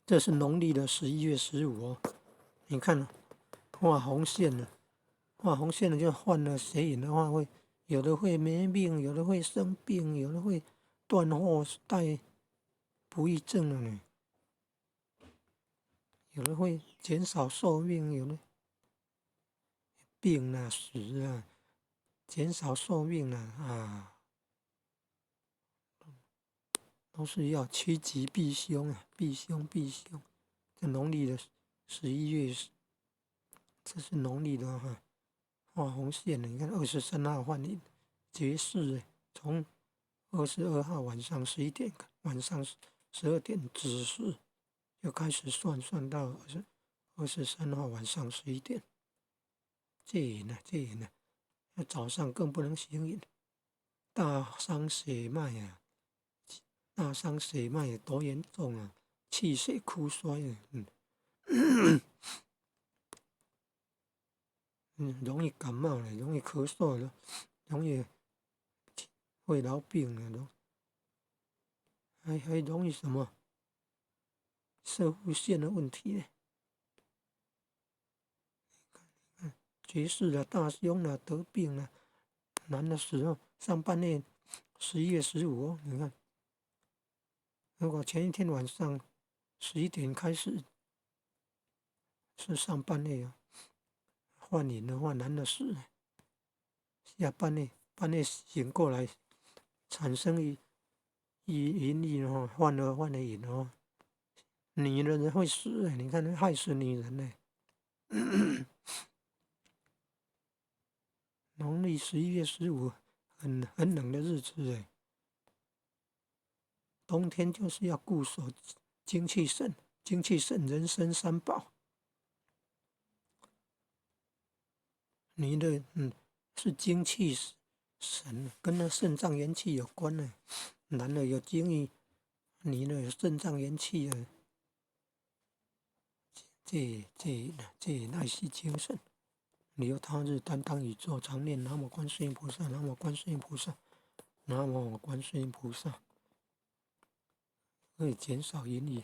这是农历的11月15哦。你看，画红线了，画红线了就犯了邪淫的话会，有的会没病，有的会生病，有的会断货带不育症了呢，有的会减少寿命，有的病啊死啊，减少寿命啊，都是要趋吉避凶啊，避凶避凶。这农历的11月，这是农历的哈，画红线了。你看23号换你结世，从22号晚上11点，晚上12点子时就开始算到23号晚上11点，戒淫了，戒淫了。那早上更不能行淫，大伤血脉啊，大伤血脉多严重啊，气血枯衰啊，容易感冒了，容易咳嗽了，容易会痨病了，还容易什么射护腺的问题呢？绝世了，大凶了，得病了，难的时候上半夜11月15哦，你看，如果前一天晚上11点开始是上半夜啊，换瘾的话难的是下半夜醒过来产生淫欲哦，换了瘾哦，女人会死你看害死女人呢。农历11月15，很冷的日子冬天就是要固守精气神，精气神人参三宝。你的是精气神，跟那肾脏元气有关呢。男的有精液，女的有肾脏元气啊，这乃是精神。你由他日担当宇宙，常念南无观世音菩萨，南无观世音菩萨，南无观世音菩萨，可以减少淫欲。